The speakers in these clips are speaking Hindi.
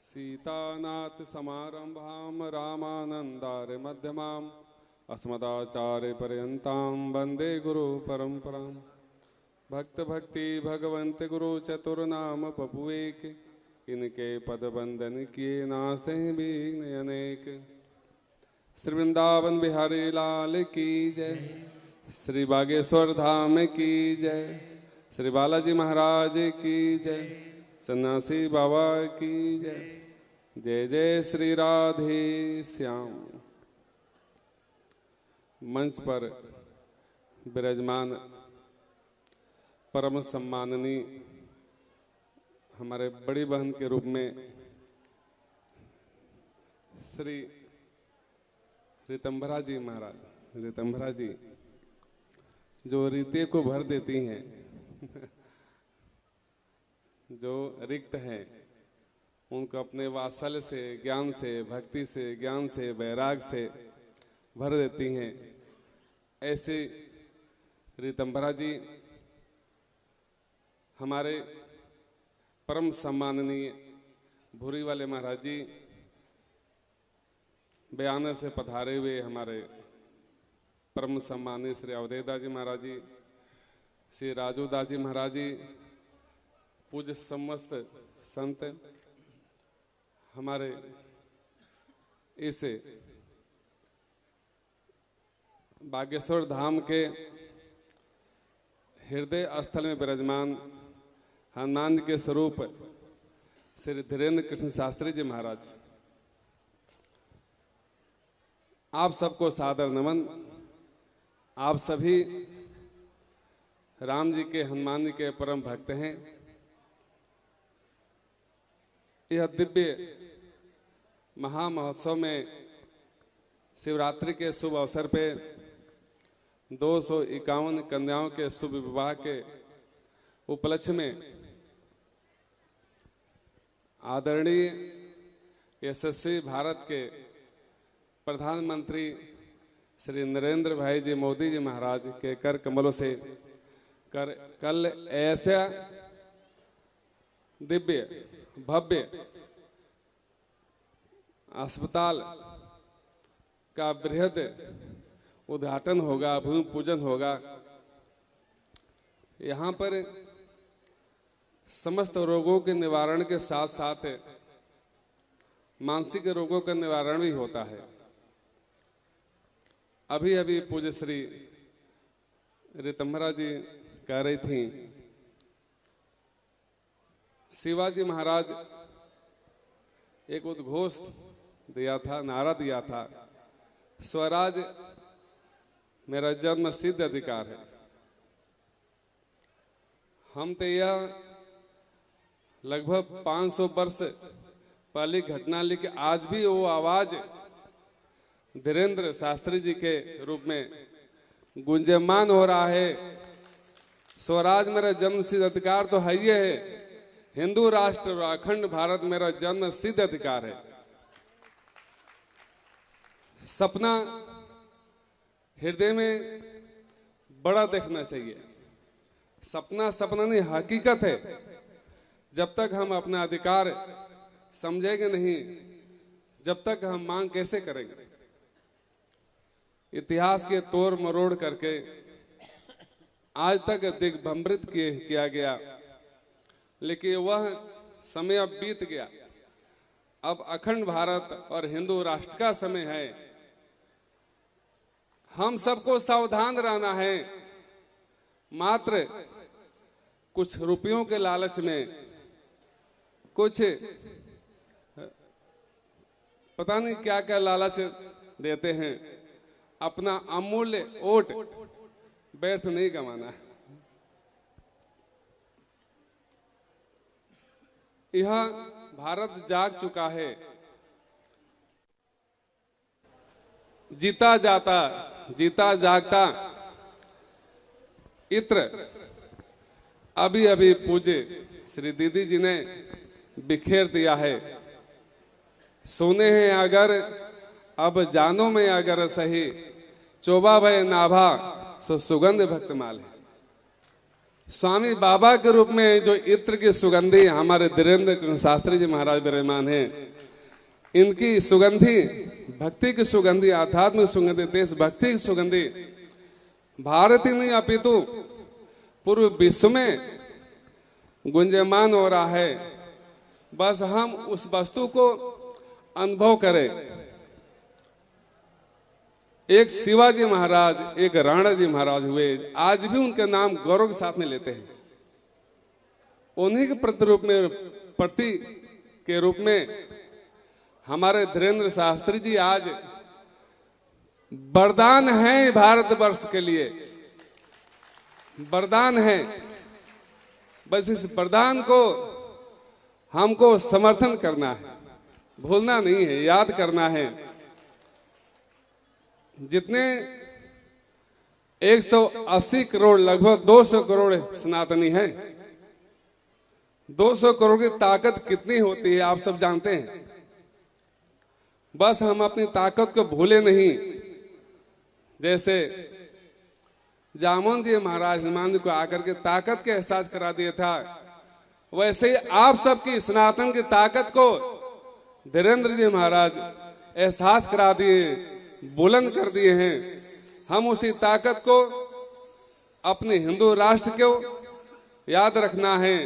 सीतानाथ समारंभाम रामानंदार्य मध्यमाम अस्मदाचार्य पर्यंतां वंदे गुरु परंपरां। भक्त भक्ति भगवंत गुरु चतुर्नाम पपुएक, इनके पद बंदन किए नासे विघ्न अनेक। श्री वृंदावन बिहारी लाल की जय, श्री बागेश्वर धाम की जय, श्री बालाजी महाराज की जय, सन्यासी बाबा की जय। जय जय श्री राधे श्याम। मंच पर विराजमान परम सम्माननीय हमारे बड़ी बहन के रूप में श्री ऋतंभरा जी महाराज, ऋतंभरा जी जो रीते को भर देती हैं, जो रिक्त है उनको अपने वात्सल्य से, ज्ञान से, भक्ति से, ज्ञान से, वैराग से भर देती हैं। ऐसे ऋतंभरा जी हमारे परम सम्माननीय भूरी वाले महाराज जी, बयाना से पधारे हुए हमारे परम सम्माननीय श्री अवधेदास जी महाराज जी, श्री राजूदास जी महाराज जी, पूज्य समस्त संत, हमारे इस बागेश्वर धाम के हृदय स्थल में विराजमान हनुमान के स्वरूप श्री धीरेन्द्र कृष्ण शास्त्री जी महाराज, आप सबको सादर नमन। आप सभी राम जी के, हनुमान जी के परम भक्त हैं। यह दिव्य महामहोत्सव में शिवरात्रि के शुभ अवसर पे 251 कन्याओं के शुभ विवाह के उपलक्ष्य में आदरणीय यशस्वी भारत के प्रधानमंत्री श्री नरेंद्र भाई जी मोदी जी महाराज के कर कमलों से कल ऐसा दिव्य भव्य अस्पताल का बृहद उद्घाटन होगा, भूमि पूजन होगा। यहाँ पर समस्त रोगों के निवारण के साथ साथ मानसिक रोगों का निवारण भी होता है। अभी अभी पूज्य श्री ऋतंभरा जी कह रही थी, शिवाजी महाराज एक उद्घोष दिया था, नारा दिया था, स्वराज मेरा जन्म सिद्ध अधिकार है। हम तो यह लगभग 500 वर्ष पहले घटना, लेकिन आज भी वो आवाज धीरेन्द्र शास्त्री जी के रूप में गुंजयमान हो रहा है। स्वराज मेरा जन्म सिद्ध अधिकार तो है ही है, हिंदू राष्ट्र अखंड भारत मेरा जन्म सिद्ध अधिकार है। सपना हृदय में बड़ा देखना चाहिए। सपना सपना नहीं, हकीकत है। जब तक हम अपना अधिकार समझेंगे नहीं, जब तक हम मांग कैसे करेंगे। इतिहास के तोड़ मरोड़ करके आज तक दिग्भ्रमित किया गया, लेकिन वह समय अब बीत गया। अब अखंड भारत और हिंदू राष्ट्र का समय है। हम सबको सावधान रहना है। मात्र कुछ रुपयों के लालच में, कुछ पता नहीं क्या क्या लालच देते हैं, अपना अमूल्य वोट व्यर्थ नहीं गंवाना। यह भारत जाग चुका है। जीता जाता जीता जागता इत्र अभी अभी पूज्य श्री दीदी जी ने बिखेर दिया है। सोने हैं अगर अब जानो में अगर सही, चोबा भय नाभा सो सुगंध भक्तमाल है। स्वामी बाबा के रूप में जो इत्र की सुगंधी हमारे धीरेन्द्र शास्त्री जी महाराज विराजमान हैं, इनकी सुगंधी, भक्ति की सुगंधी, आध्यात्मिक सुगंधी, देशभक्ति की सुगंधी भारत ही नहीं अपितु पूर्व विश्व में गुंजयमान हो रहा है। बस हम उस वस्तु को अनुभव करें। एक शिवाजी महाराज, एक राणा जी महाराज हुए, आज भी उनके नाम गौरव के साथ में लेते हैं। उन्हीं के प्रति के रूप में हमारे धीरेन्द्र शास्त्री जी आज वरदान है भारतवर्ष के लिए, वरदान है। बस इस वरदान को हमको समर्थन करना है, भूलना नहीं है, याद करना है। जितने 180 करोड़, लगभग 200 करोड़ सनातनी हैं, 200 करोड़ की ताकत कितनी होती है आप सब जानते हैं। बस हम अपनी ताकत को भूले नहीं। जैसे जामोन जी महाराज हनुमान जी को आकर के ताकत के एहसास करा दिया था, वैसे ही आप सबकी सनातन की ताकत को धीरेन्द्र जी महाराज एहसास करा दिए, बुलंद कर दिए हैं। हम उसी ताकत को अपने हिंदू राष्ट्र को याद रखना है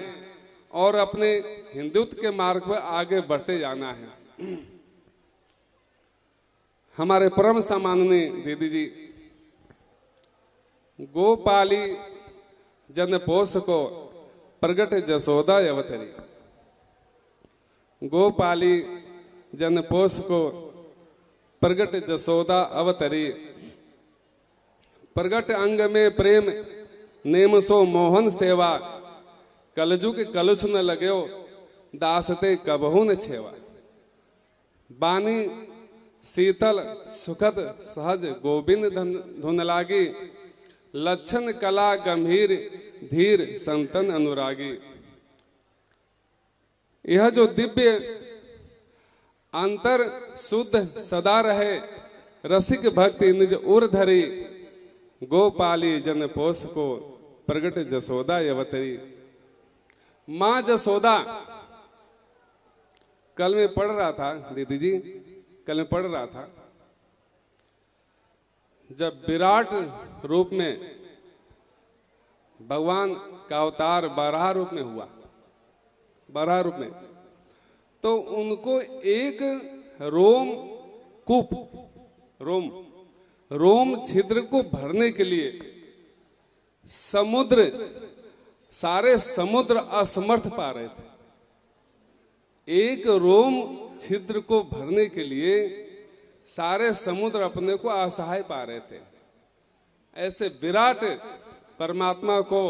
और अपने हिंदुत्व के मार्ग पर आगे बढ़ते जाना है। हमारे परम सम्माननीय दीदी जी, गोपाली जनपोष को प्रगट जसोदा अवतरी, गोपाली जनपोष को प्रगट जसोदा अवतरी, प्रगट अंग में प्रेम नेम सो मोहन सेवा, कलजुग कलुष न लगयो दासते कबहू न छेवा। बानी शीतल सुखद सहज गोविंद धुन लागी, लक्षण कला गंभीर धीर संतन अनुरागी। यह जो दिव्य अंतर शुद्ध सदा रहे, रसिक भक्ति निज उर धरी, गोपाली जन पोष को प्रगट जसोदा अवतरी। मां जसोदा, कल मैं पढ़ रहा था दीदी जी, कल मैं पढ़ रहा था, जब विराट रूप में भगवान का अवतार बारह रूप में हुआ, बारह रूप में, तो उनको एक रोम छिद्र को भरने के लिए समुद्र, सारे समुद्र असमर्थ पा रहे थे। एक रोम छिद्र को भरने के लिए सारे समुद्र अपने को असहाय पा रहे थे। ऐसे विराट परमात्मा को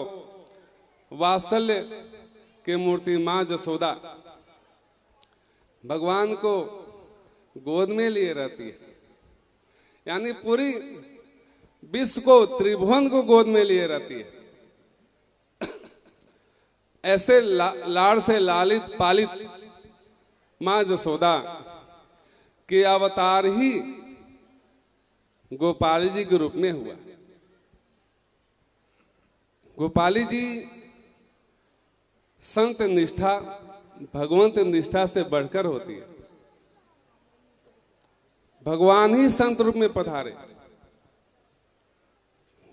वात्सल्य की मूर्ति मां जसोदा भगवान को गोद में लिए रहती है, यानी पूरी विश्व को, त्रिभुवन को गोद में लिए रहती है। ऐसे लाड़ से लालित पालित मां जसोदा के अवतार ही गोपाली जी के रूप में हुआ। गोपाली जी संत निष्ठा, भगवंत निष्ठा से बढ़कर होती है। भगवान ही संत रूप में पधारे।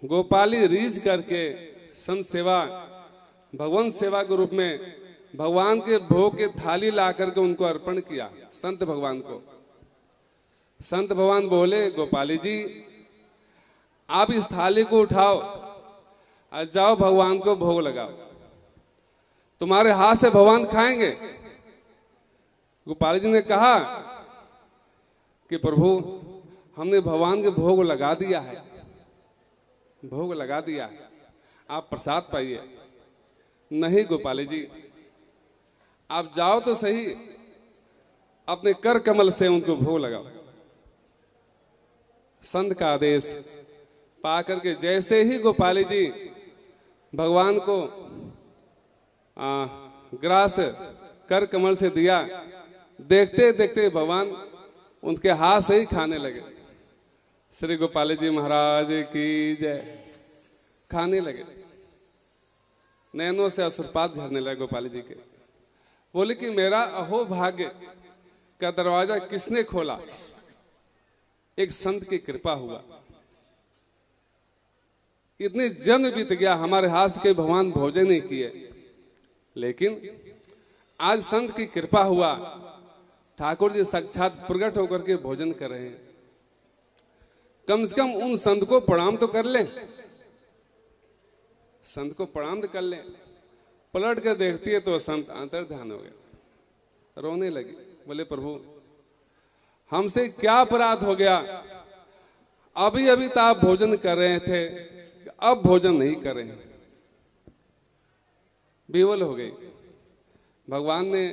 गोपाली रीझ करके संत सेवा, भगवंत सेवा के रूप में भगवान के भोग के थाली ला करके उनको अर्पण किया संत भगवान को। संत भगवान बोले, गोपाली जी आप इस थाली को उठाओ और जाओ भगवान को भोग लगाओ, तुम्हारे हाथ से भगवान खाएंगे। गोपाल जी ने कहा कि प्रभु हमने भगवान के भोग लगा दिया है, भोग लगा दिया है, आप प्रसाद पाइए। नहीं गोपाली जी, आप जाओ तो सही, अपने कर कमल से उनको भोग लगाओ। संत का आदेश पाकर के जैसे ही गोपाली जी भगवान को ग्रास कर कमल से दिया, देखते देखते भगवान उनके हाथ से ही खाने लगे। श्री गोपाली जी महाराज की जय। खाने लगे। नैनों से अश्रुपात झरने लगे गोपाल जी के। बोले कि मेरा अहो भाग्य का दरवाजा किसने खोला? एक संत की कृपा हुआ। इतने जन्म बीत गया, हमारे हाथ से भगवान भोजन नहीं किए, लेकिन आज संत की कृपा हुआ, ठाकुर जी साक्षात प्रकट होकर के भोजन कर रहे हैं। कम से कम उन संत को प्रणाम तो कर ले, संत को प्रणाम तो कर ले। पलट कर देखती है तो संत अंतर्ध्यान हो गया, रोने लगी। बोले प्रभु हमसे क्या अपराध हो गया? अभी अभी तो आप भोजन कर रहे थे, अब भोजन नहीं कर रहे हैं। विवल हो गई। भगवान ने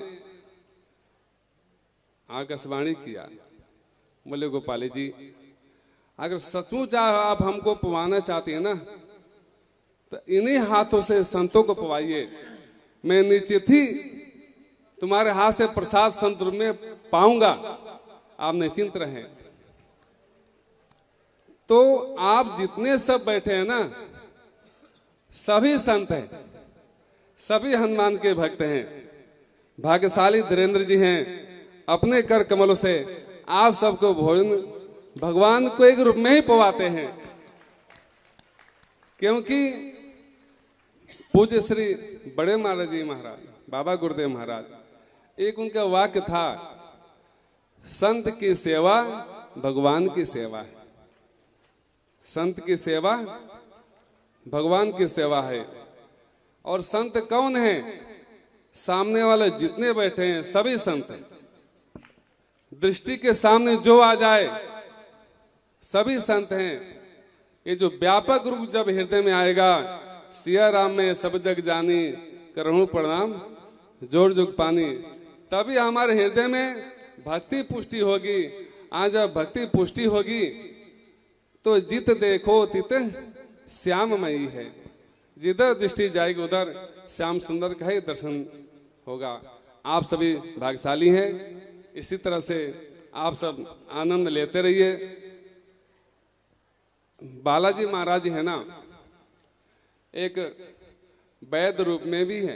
आकाशवाणी किया। बोले गोपाली जी अगर सचमुच आप हमको पवाना चाहती है ना, तो इन्हीं हाथों से संतों को पवाइए। मैं निश्चित ही तुम्हारे हाथ से प्रसाद संत रूप में पाऊंगा, आप निश्चिंत रहें। तो आप जितने सब बैठे हैं ना, सभी संत हैं, सभी हनुमान के भक्त हैं। भाग्यशाली धीरेन्द्र जी हैं, अपने कर कमलों से आप सबको भोजन भगवान को एक रूप में ही पवाते हैं। क्योंकि पूज्य श्री बड़े महाराज जी महाराज, बाबा गुरुदेव महाराज, एक उनका वाक्य था, संत की सेवा भगवान की सेवा है। संत की सेवा भगवान की सेवा है। और संत कौन है? सामने वाले जितने बैठे हैं सभी संत हैं। दृष्टि के सामने जो आ जाए सभी संत हैं। ये जो व्यापक रूप जब हृदय में आएगा, सिया राम में सब जग जानी, करूं प्रणाम जोर जुग पानी, तभी हमारे हृदय में भक्ति पुष्टि होगी। आज जब भक्ति पुष्टि होगी तो जित देखो तित श्याममयी है। जिधर दृष्टि जाएगी उधर श्याम सुंदर का ही दर्शन होगा। आप सभी भाग्यशाली हैं। इसी तरह से आप सब आनंद लेते रहिए। बालाजी महाराज है ना, एक वैद्य रूप में भी है।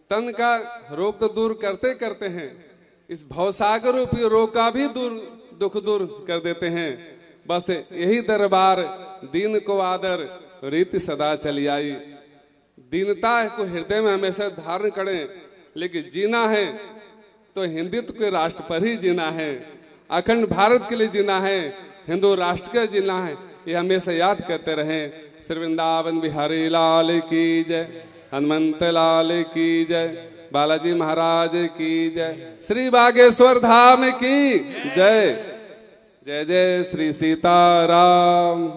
तन का रोग तो दूर करते करते हैं, इस भवसागर रूपी रोग का भी दुख दूर कर देते हैं। बस यही दरबार दीन को आदर, रीति सदा चली आई। दीनता को हृदय में हमेशा धारण करें, लेकिन जीना है तो हिंदुत्व के राष्ट्र पर ही जीना है, अखंड भारत के लिए जीना है, हिंदू राष्ट्र का जीना है। ये हमेशा याद करते रहें। श्री वृंदावन बिहारी लाल की जय, हनुमंत लाल की जय, बालाजी महाराज की जय, श्री बागेश्वर धाम की जय। जय जय श्री सीताराम।